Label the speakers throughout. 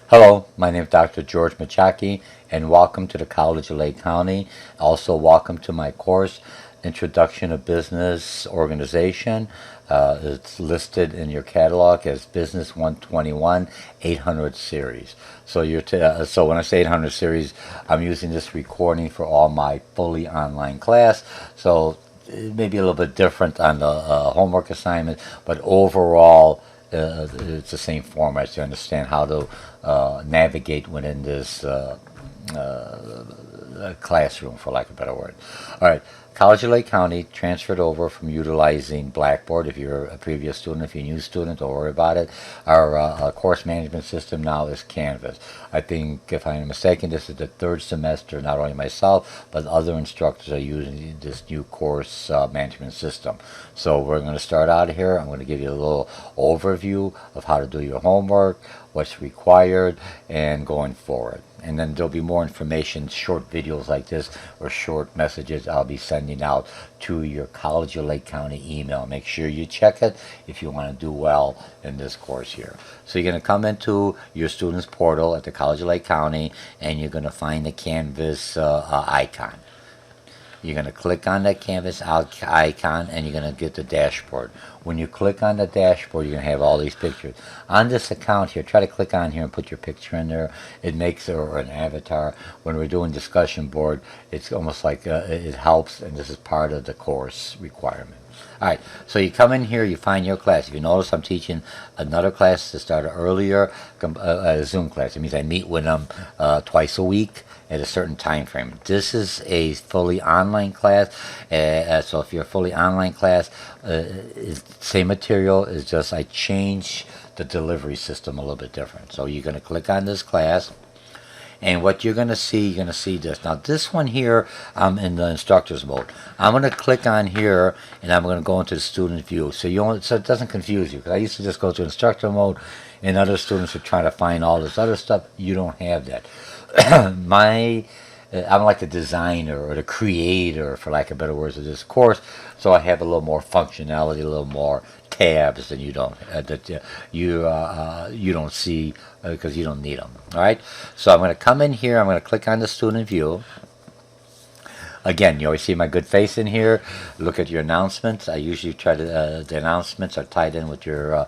Speaker 1: Hello, my name is DrGeorge Mochocki, and welcome to the College of Lake County. Also, welcome to my course, Introduction to Business Organization. It's listed in your catalog as Business 121 800 series. So so when I say 800 series, I'm using this recording for all my fully online class. So it may be a little bit different on the homework assignment, but overall, it's the same format. You understand how to navigate within this classroom, for lack of a better word. All right. College of Lake County transferred over from utilizing Blackboard. If you're a previous student, if you're a new student, don't worry about it. Our course management system now is Canvas. I think, if I'm not mistaken, this is the third semester, not only myself, but other instructors are using this new course management system. So we're going to start out here. I'm going to give you a little overview of how to do your homework, what's required, and going forward. And then there'll be more information, short videos like this, or short messages I'll be sending out to your College of Lake County email. Make sure you check it if you want to do well in this course here. So you're going to come into your student's portal at the College of Lake County, and you're going to find the Canvas icon. You're going to click on that Canvas icon, and you're going to get the dashboard. When you click on the dashboard, you're going to have all these pictures. On this account here, try to click on here and put your picture in there. It makes or an avatar. When we're doing discussion board, it's almost like it helps, and this is part of the course requirement. All right, so you come in here, you find your class. If you notice, I'm teaching another class that started earlier, a Zoom class. It means I meet with them twice a week at a certain time frame. This is a fully online class, so if you're a fully online class, it's same material, it's just I change the delivery system a little bit different. So you're going to click on this class, and what you're going to see this. Now this one here, I'm in the instructor's mode. I'm going to click on here, and I'm going to go into the student view. So so it doesn't confuse you, because I used to just go to instructor mode, and other students are trying to find all this other stuff. You don't have that. I'm like the designer or the creator, for lack of better words, of this course. So I have a little more functionality, a little more tabs than you don't you don't see because you don't need them. All right. So I'm going to come in here. I'm going to click on the student view. Again, you always see my good face in here. Look at your announcements. I usually try to, the announcements are tied in with your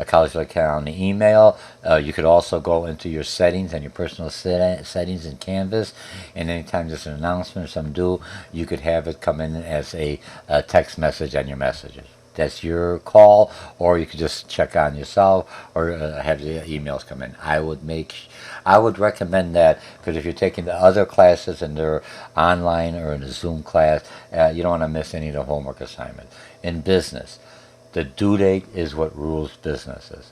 Speaker 1: College of Lake County email. You could also go into your settings and your personal settings in Canvas. And anytime there's an announcement or something due, you could have it come in as a text message on your messages. That's your call, or you could just check on yourself, or have the emails come in. I would recommend that, because if you're taking the other classes and they're online or in a Zoom class, you don't want to miss any of the homework assignments. In business, the due date is what rules businesses.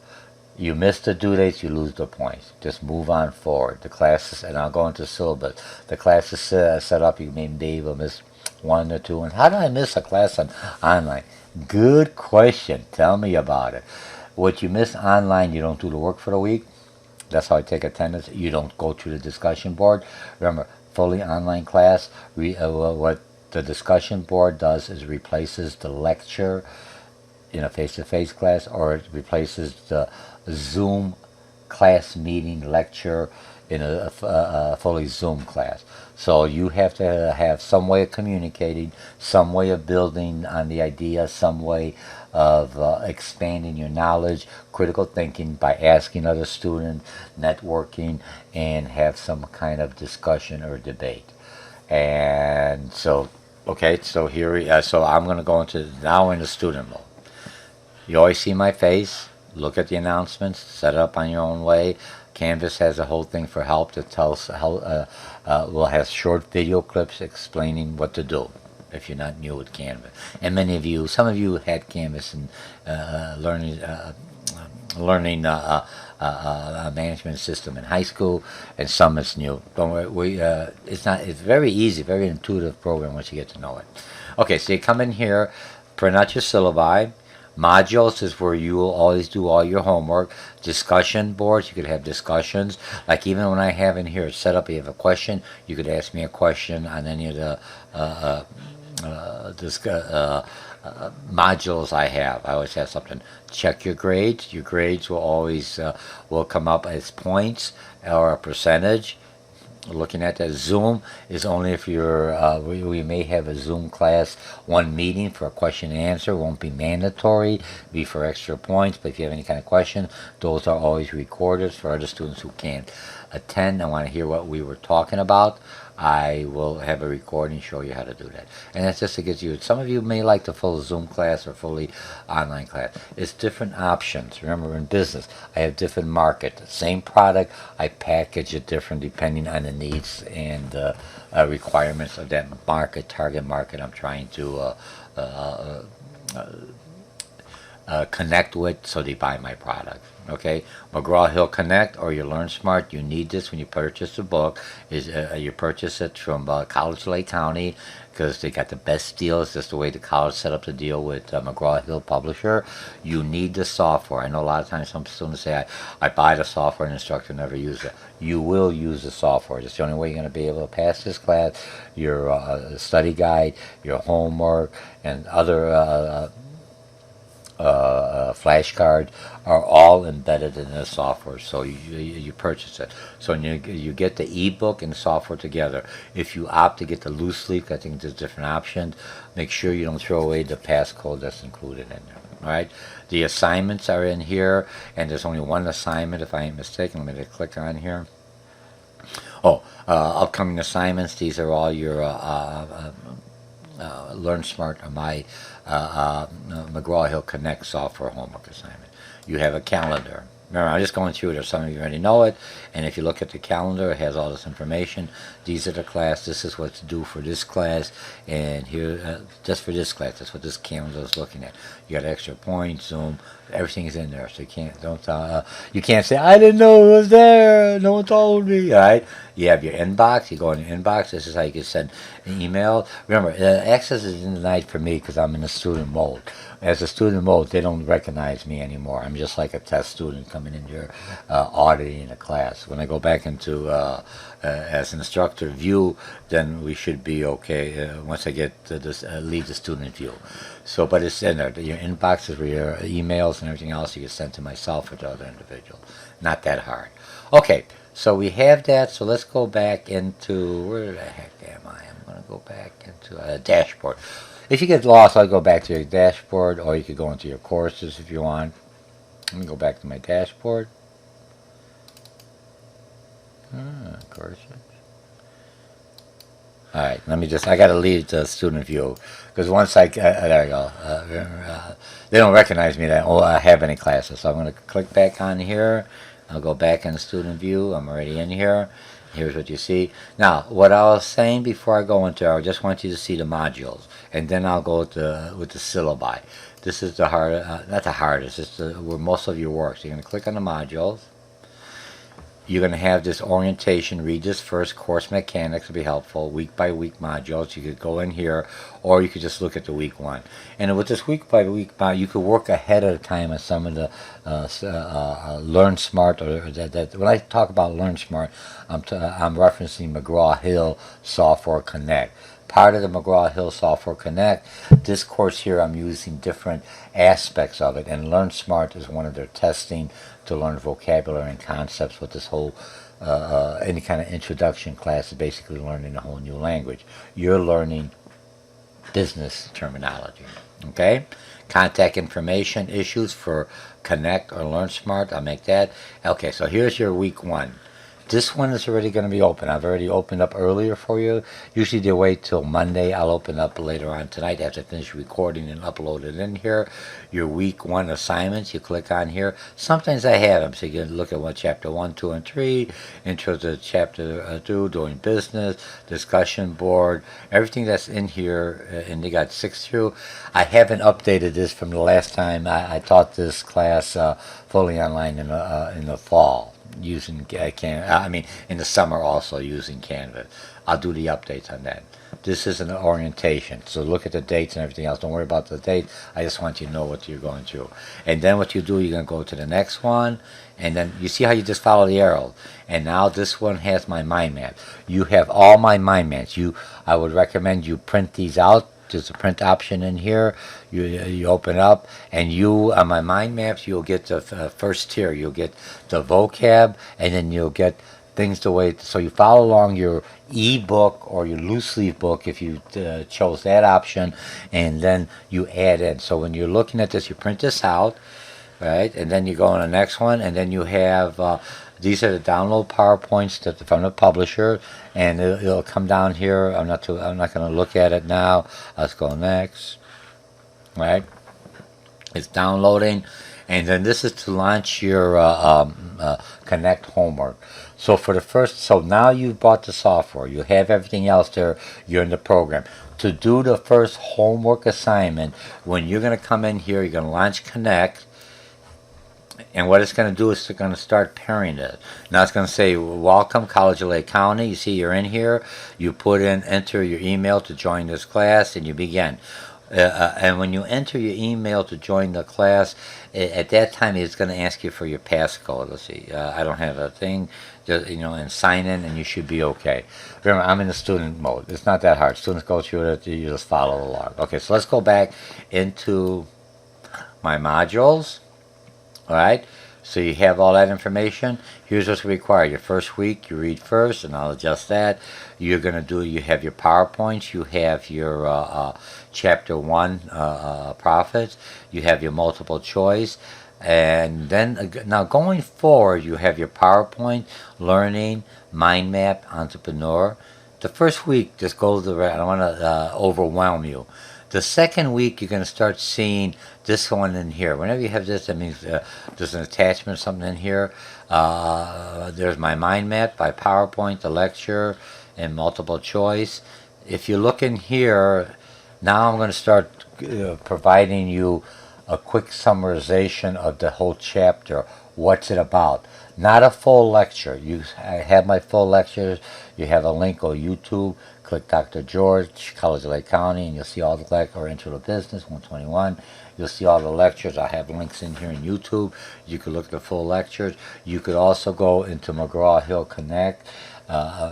Speaker 1: You miss the due dates, you lose the points. Just move on forward. The classes, and I'll go into syllabus. The class is set up. You may be able to miss one or two. And how do I miss a class online? Good question. Tell me about it. What you miss online, you don't do the work for the week. That's how I take attendance. You don't go to the discussion board. Remember, fully online class, what the discussion board does is replaces the lecture in a face-to-face class, or it replaces the Zoom class meeting lecture in a fully Zoom class. So you have to have some way of communicating, some way of building on the idea, some way of expanding your knowledge, critical thinking by asking other students, networking, and have some kind of discussion or debate. And so, okay, so so I'm going to go into, now in the student mode. You always see my face. Look at the announcements. Set it up on your own way. Canvas has a whole thing for help that tells how will have short video clips explaining what to do if you're not new with Canvas. And many of you, some of you had Canvas and learning management system in high school, and some is new. Don't worry, it's very easy, very intuitive program once you get to know it. Okay, so you come in here, print out your syllabi. Modules is where you will always do all your homework. Discussion boards, you could have discussions. Like even when I have in here set up, you have a question, you could ask me a question on any of the modules I have. I always have something. Check your grades. Your grades will always will come up as points or a percentage. Looking at that, Zoom is only if you're we may have a Zoom class, one meeting for a question and answer. Won't be mandatory, be for extra points, but if you have any kind of question, those are always recorded for other students who can't attend and want to hear what we were talking about. I will have a recording show you how to do that. And that's just to get you, some of you may like the full Zoom class or fully online class. It's different options. Remember, in business, I have different market. Same product, I package it different depending on the needs and requirements of that market, target market I'm trying to connect with, so they buy my product. Okay, McGraw-Hill Connect or your Learn Smart, you need this when you purchase the book. Is you purchase it from College Lake County because they got the best deals. Just the way the college set up the deal with McGraw-Hill Publisher. You need the software. I know a lot of times some students say, I buy the software and the instructor never use it. You will use the software. It's the only way you're going to be able to pass this class. Your study guide, your homework, and other flashcards are all embedded in the software, so you purchase it. So you get the ebook and the software together. If you opt to get the loose leaf, I think there's different options. Make sure you don't throw away the passcode that's included in there. All right, the assignments are in here, and there's only one assignment if I ain't mistaken. Let me click on here. Oh, upcoming assignments. These are all your Learn Smart or my McGraw-Hill Connect software homework assignment. You have a calendar. Remember, I'm just going through it. Some of you already know it. And if you look at the calendar, it has all this information. These are the class. This is what to do for this class. And here, just for this class, that's what this calendar is looking at. You got extra points, Zoom, everything is in there. So you you can't say, I didn't know it was there. No one told me. All right. You have your inbox. You go in your inbox. This is how you can send an email. Remember, access is denied for me because I'm in a student mode. As a student mode, they don't recognize me anymore. I'm just like a test student coming in here auditing a class. When I go back into as an instructor view, then we should be okay once I get to this leave the student view. So, but it's in there. Your inbox is where your emails and everything else you can send to myself or to other individuals. Not that hard. Okay, so we have that. So let's go back into, where the heck am I? I'm going to go back into a dashboard. If you get lost, I'll go back to your dashboard, or you could go into your courses if you want. Let me go back to my dashboard. Courses. Alright, let me just, I got to leave the student view, because once there we go. They don't recognize me that I have any classes, so I'm going to click back on here. I'll go back in the student view. I'm already in here. Here's what you see. Now, what I was saying before I go into it, I just want you to see the modules, and then I'll go with the syllabi. This is the hard, not the hardest, it's where most of your work. So you're going to click on the modules. You're going to have this orientation. Read this first. Course mechanics will be helpful. Week by week modules. You could go in here, or you could just look at the week one. And with this week by week, you could work ahead of time on some of the Learn Smart. Or when I talk about Learn Smart, I'm referencing McGraw-Hill Software Connect. Part of the McGraw-Hill Software Connect, this course here, I'm using different aspects of it, and Learn Smart is one of their testing to learn vocabulary and concepts. With this whole any kind of introduction class is basically learning a whole new language. You're learning business terminology. Okay, contact information issues for Connect or Learn Smart. I'll make that. Okay, so here's your week one. This one is already going to be open. I've already opened up earlier for you. Usually they wait till Monday. I'll open up later on tonight after I finish recording and upload it in here. Your week one assignments, you click on here. Sometimes I have them, so you can look at chapter 1, 2, and 3, intro to chapter 2, doing business, discussion board, everything that's in here, and they got 6 through. I haven't updated this from the last time I taught this class fully online in the fall. Using in the summer also using Canvas. I'll do the updates on that. This is an orientation, so look at the dates and everything else. Don't worry about the date. I just want you to know what you're going through. And then what you do, you're going to go to the next one, and then you see how you just follow the arrow. And now this one has my mind map. You have all my mind maps. I would recommend you print these out there's a print option in here. You open up, and you on my mind maps, you'll get the first tier. You'll get the vocab, and then you'll get things the way. So you follow along your e-book or your loose leaf book if you chose that option, and then you add in. So when you're looking at this, you print this out, right? And then you go on the next one, and then you have these are the download PowerPoints from the publisher, and it'll come down here. I'm not going to look at it now. Let's go next. Right? It's downloading, and then this is to launch your Connect homework. So so now you've bought the software. You have everything else there. You're in the program. To do the first homework assignment, when you're going to come in here, you're going to launch Connect. And what it's going to do is it's going to start pairing it. Now it's going to say, welcome College of Lake County. You see you're in here. You enter your email to join this class, and you begin. And when you enter your email to join the class, at that time it's going to ask you for your passcode. Let's see. I don't have a thing. Just, and sign in, and you should be okay. Remember, I'm in the student mode. It's not that hard. Students go through it. You just follow along. Okay, so let's go back into my modules. All right, so you have all that information. Here's what's required. Your first week, you read first, and I'll adjust that. You have your PowerPoints, you have your Chapter 1 profits, you have your multiple choice, and then now going forward, you have your PowerPoint, learning, mind map, entrepreneur. The first week, just go to the I don't want to overwhelm you. The second week, you're going to start seeing this one in here. Whenever you have this, that means there's an attachment or something in here. There's my mind map by PowerPoint, the lecture, and multiple choice. If you look in here, now I'm going to start providing you a quick summarization of the whole chapter. What's it about? Not a full lecture. I have my full lectures. You have a link on YouTube. Click DrGeorge, College of Lake County, and you'll see all the or Intro to Business 121. You'll see all the lectures. I have links in here in YouTube. You could look at the full lectures. You could also go into McGraw-Hill Connect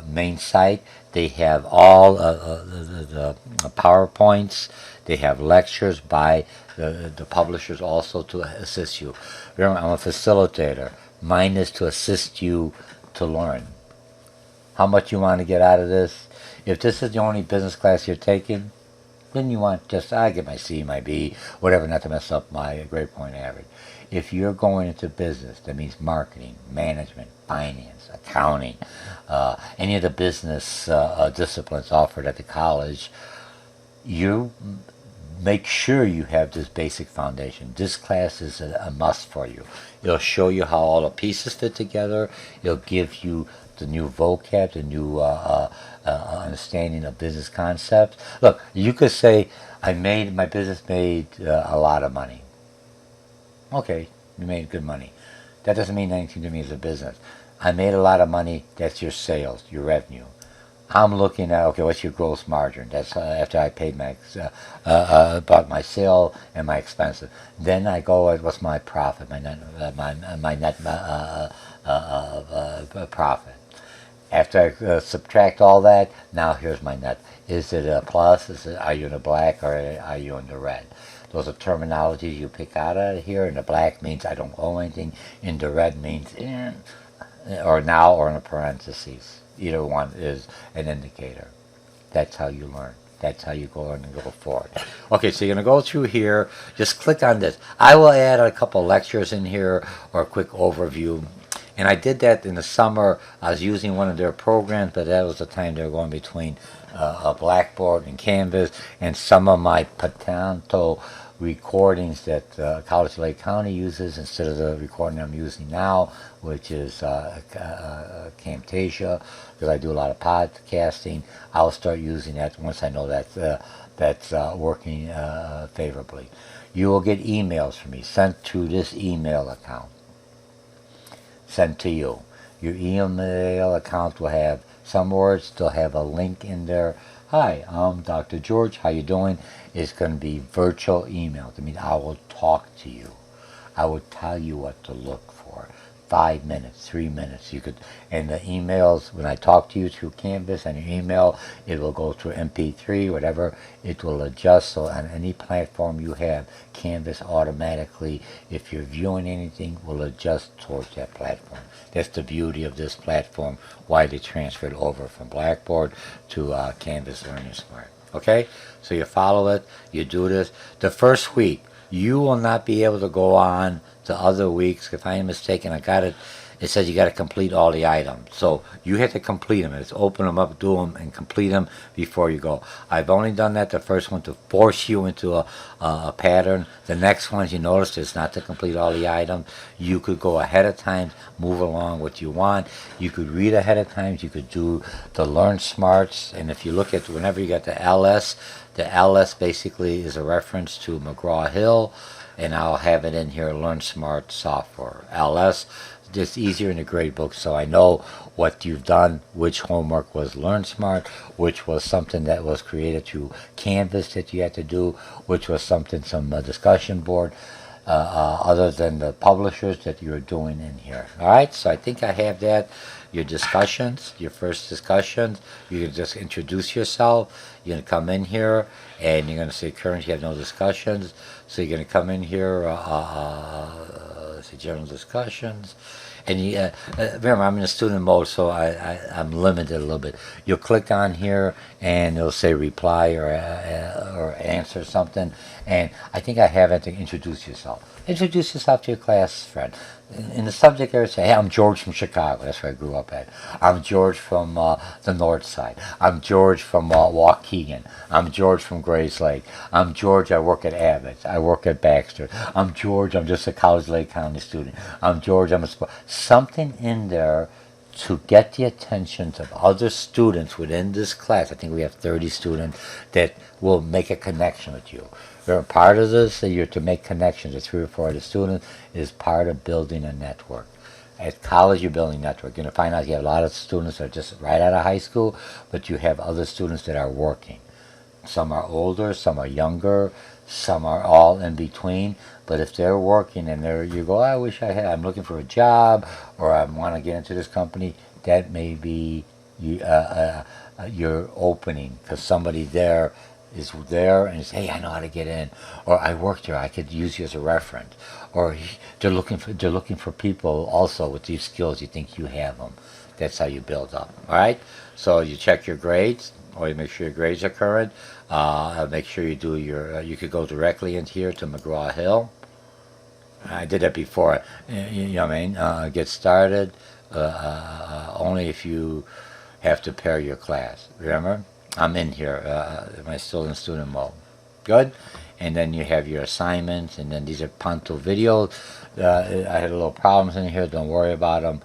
Speaker 1: main site. They have all the PowerPoints. They have lectures by the publishers also to assist you. Remember, I'm a facilitator. Mine is to assist you to learn. How much you want to get out of this? If this is the only business class you're taking, then you want I get my C, my B, whatever, not to mess up my grade point average. If you're going into business, that means marketing, management, finance, accounting, any of the business disciplines offered at the college, you make sure you have this basic foundation. This class is a must for you. It'll show you how all the pieces fit together. It'll give you the new vocab, the new understanding of business concepts. Look, you could say, my business made a lot of money. Okay, you made good money. That doesn't mean anything to me as a business. I made a lot of money. That's your sales, your revenue. I'm looking at, okay, what's your gross margin? That's after I paid about my sale and my expenses. Then I go at what's my profit, my net profit. After I subtract all that, now here's my net. Is it a plus? Are you in the black or are you in the red? Those are terminologies you pick out of here. In the black means I don't owe anything. In the red means or now or in a parentheses. Either one is an indicator. That's how you learn. That's how you go on and go forward. Okay, so you're going to go through here. Just click on this. I will add a couple lectures in here or a quick overview. And I did that in the summer. I was using one of their programs, but that was the time they were going between a Blackboard and Canvas. And some of my Patanto recordings that College of Lake County uses instead of the recording I'm using now, which is Camtasia, because I do a lot of podcasting. I'll start using that once I know that's working favorably. You will get emails from me sent to this email account. Sent to you. Your email account will have some words. They'll have a link in there. Hi, I'm Dr. George. How you doing? It's going to be virtual email. I mean, I will talk to you. I will tell you what to look for. 5 minutes, 3 minutes. You could, and the emails, when I talk to you through Canvas and your email, it will go through MP3, whatever. It will adjust, so on any platform you have, Canvas automatically, if you're viewing anything, will adjust towards that platform. That's the beauty of this platform, why they transferred over from Blackboard to Canvas Learning Smart. Okay, so you follow it, you do this. The first week, you will not be able to go on to other weeks. If I am mistaken, I got it. It says you got to complete all the items. So you have to complete them. It's open them up, do them, and complete them before you go. I've only done that the first one to force you into a pattern. The next ones, you notice, is not to complete all the items. You could go ahead of time, move along what you want. You could read ahead of time. You could do the Learn Smarts. And if you look at whenever you get the LS basically is a reference to McGraw-Hill. And I'll have it in here, Learn Smart Software. LS, just easier in the grade book, so I know what you've done, which homework was Learn Smart, which was something that was created through Canvas that you had to do, which was something, some discussion board, other than the publishers that you're doing in here. All right, so I think I have that. Your discussions, your first discussions, you can just introduce yourself. You're going to come in here, and you're going to say, currently you have no discussions. So you're going to come in here, say general discussions. And you, remember, I'm in a student mode, so I'm limited a little bit. You'll click on here, and it'll say reply or answer something. And I think I have it to introduce yourself. Introduce yourself to your class friend. In the subject area, say, hey, I'm George from Chicago. That's where I grew up at. I'm George from the North Side. I'm George from Waukegan. I'm George from Grays Lake. I'm George, I work at Abbott. I work at Baxter. I'm George, I'm just a College Lake County student. I'm George, I'm a something in there to get the attention of other students within this class. I think we have 30 students that will make a connection with you. Part of this, you're to make connections with 3 or 4 other students, is part of building a network. At college, you're building a network. You're going to find out you have a lot of students that are just right out of high school, but you have other students that are working. Some are older, some are younger, some are all in between. But if they're working and you go, I wish I had, I'm looking for a job, or I want to get into this company, that may be your opening, because somebody there is there and say, hey, I know how to get in, or I worked here, I could use you as a reference, or they're looking for people also with these skills. You think you have them. That's how you build up. All right. So you check your grades, or you make sure your grades are current. Make sure you do your. You could go directly into here to McGraw-Hill. I did that before. You know what I mean? Get started. Only if you have to pair your class. Remember? I'm in here. Am I still in student mode? Good. And then you have your assignments, and then these are Ponto videos. I had a little problems in here. Don't worry about them.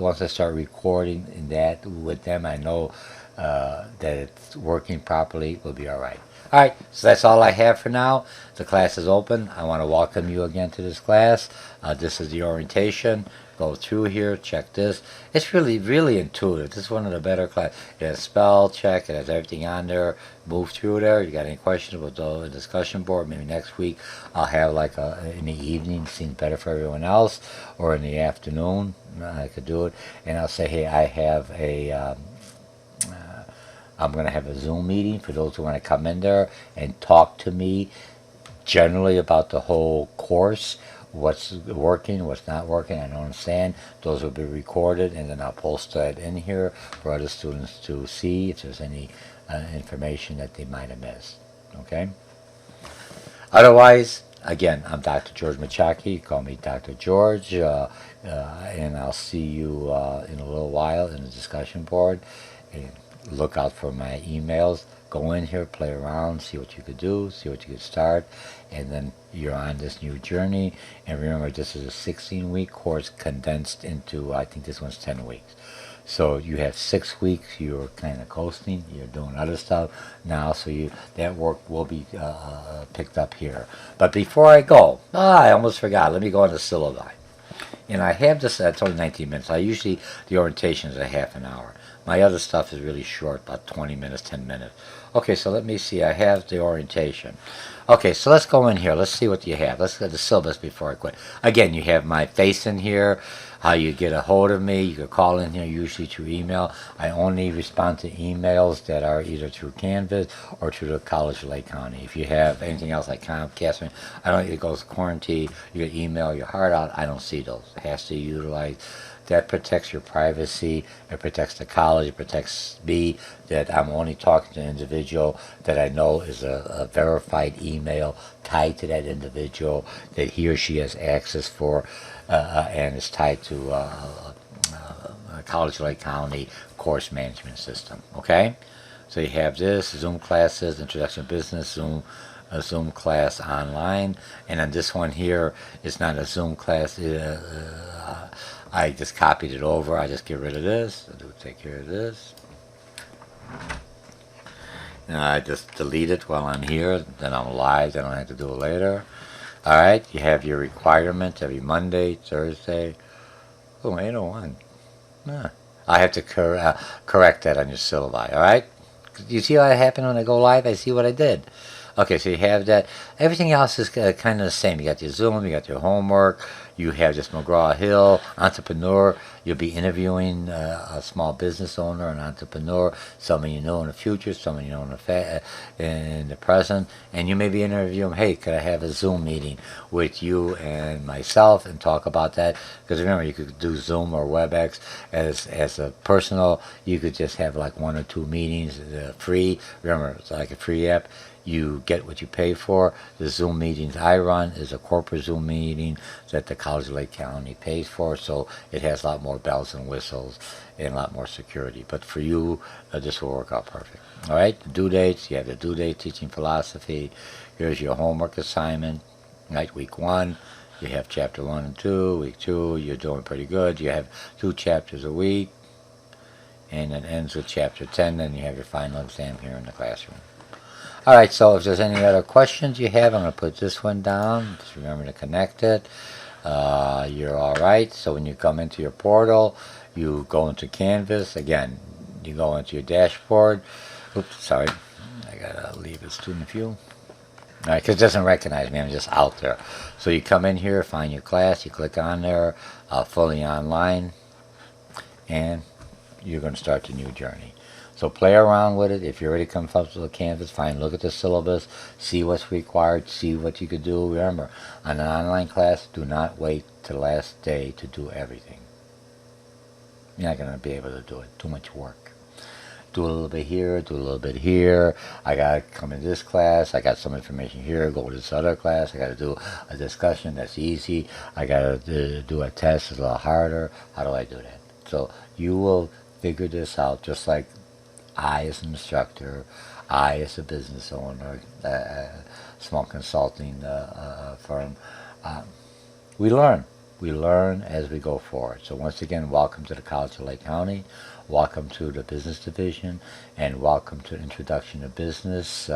Speaker 1: Once I start recording that with them, I know that it's working properly. We'll be all right. All right, so that's all I have for now. The class is open. I want to welcome you again to this class. This is the orientation. Go through here, check this. It's really, really intuitive. This is one of the better classes. It has spell check. It has everything on there. Move through there. You got any questions, we'll do a discussion board. Maybe next week I'll have like in the evening, seems better for everyone else, or in the afternoon. I could do it. And I'll say, hey, I have a... I'm going to have a Zoom meeting for those who want to come in there and talk to me generally about the whole course, what's working, what's not working, I don't understand. Those will be recorded, and then I'll post that in here for other students to see if there's any information that they might have missed. Okay? Otherwise, again, I'm Dr. George Mochocki. Call me Dr. George, and I'll see you in a little while in the discussion board. And look out for my emails. Go in here, play around, see what you could do, see what you could start, and then you're on this new journey. And remember, this is a 16-week course condensed into, I think this one's 10 weeks. So you have 6 weeks, you're kind of coasting, you're doing other stuff now, so that work will be picked up here. But before I go, I almost forgot, let me go on the syllabi. And I have this, it's only 19 minutes. The orientation is a half an hour. My other stuff is really short, about 20 minutes, 10 minutes. Okay, so let me see. I have the orientation. Okay, so let's go in here. Let's see what you have. Let's get the syllabus before I quit. Again, you have my face in here, how you get a hold of me. You can call in here, usually through email. I only respond to emails that are either through Canvas or through the College of Lake County. If you have anything else like Comcast, I don't. It goes quarantine. You can email your heart out. I don't see those. It has to utilize. That protects your privacy. It protects the college. It protects me. That I'm only talking to an individual that I know is a verified email tied to that individual that he or she has access for, and is tied to College of Lake County course management system. Okay, so you have this Zoom classes, Introduction to Business, Zoom. A Zoom class online, and then this one here is not a Zoom class. I just copied it over. I just get rid of this. I do take care of this. And I just delete it while I'm here. Then I'm live. I don't have to do it later. All right. You have your requirements every Monday, Thursday. Oh, 801. Nah. I have to correct that on your syllabi. All right. You see what happened when I go live? I see what I did. Okay, so you have that. Everything else is kind of the same. You got your Zoom, you got your homework, you have this McGraw-Hill, entrepreneur. You'll be interviewing a small business owner, an entrepreneur, someone you know in the future, someone you know in the present, and you may be interviewing, hey, could I have a Zoom meeting with you and myself and talk about that? Because remember, you could do Zoom or WebEx as a personal. You could just have like 1 or 2 meetings free. Remember, it's like a free app. You get what you pay for. The Zoom meetings I run is a corporate Zoom meeting that the College of Lake County pays for, so it has a lot more bells and whistles and a lot more security. But for you, this will work out perfect. All right, the due dates. You have the due date, teaching philosophy. Here's your homework assignment. Right, week 1. You have chapter 1 and 2. Week 2, you're doing pretty good. You have 2 chapters a week, and it ends with chapter 10. Then you have your final exam here in the classroom. Alright, so if there's any other questions you have, I'm going to put this one down. Just remember to connect it. You're alright. So when you come into your portal, you go into Canvas. Again, you go into your dashboard. Oops, sorry. I got to leave the student view. Alright, because it doesn't recognize me. I'm just out there. So you come in here, find your class. You click on there, fully online. And you're going to start the new journey. So play around with it. If you're already comfortable with Canvas, fine. Look at the syllabus, see what's required, see what you could do. Remember, on an online class, do not wait till the last day to do everything. You're not going to be able to do it. Too much work. Do a little bit here, do a little bit here. I got to come in this class. I got some information here. Go to this other class. I got to do a discussion. That's easy. I got to do a test. It's a little harder. How do I do that? So you will figure this out just like I as an instructor, I as a business owner, small consulting firm. We learn. We learn as we go forward. So once again, welcome to the College of Lake County. Welcome to the Business Division, and welcome to Introduction to Business.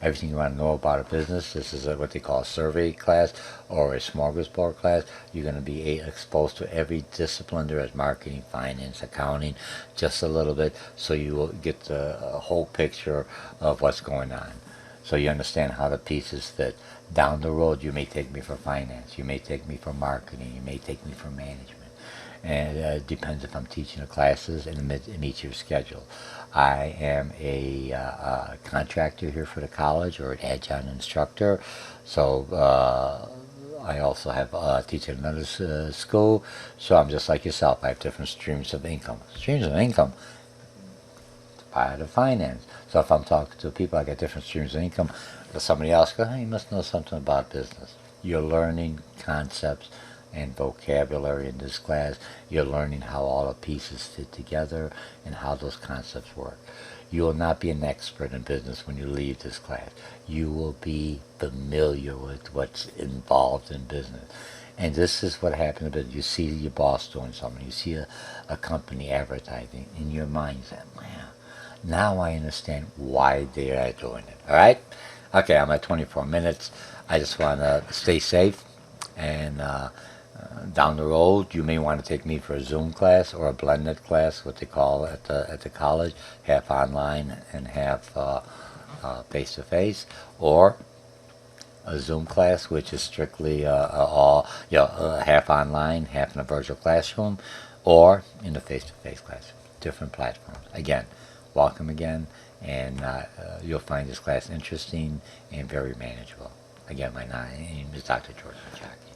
Speaker 1: Everything you want to know about a business. This is what they call a survey class or a smorgasbord class. You're going to be exposed to every discipline there is: marketing, finance, accounting, just a little bit, so you will get the whole picture of what's going on. So you understand how the pieces fit. Down the road, you may take me for finance, you may take me for marketing, you may take me for management. And it depends if I'm teaching the classes and meet your schedule. I am a contractor here for the college, or an adjunct instructor. So I also have teach at another school. So I'm just like yourself. I have different streams of income. Streams of income, part of finance. So if I'm talking to people, I get different streams of income. Somebody else goes, hey, you must know something about business. You're learning concepts and vocabulary in this class. You're learning how all the pieces fit together and how those concepts work. You will not be an expert in business when you leave this class. You will be familiar with what's involved in business. And this is what happens. You see your boss doing something. You see a company advertising. In your mind, you say, man, now I understand why they are doing it. All right? Okay, I'm at 24 minutes. I just want to stay safe and Down the road, you may want to take me for a Zoom class or a blended class, what they call at the college, half online and half face-to-face, or a Zoom class, which is strictly all half online, half in a virtual classroom, or in a face-to-face class. Different platforms. Again, welcome again, and you'll find this class interesting and very manageable. Again, my name is Dr. George Mochocki.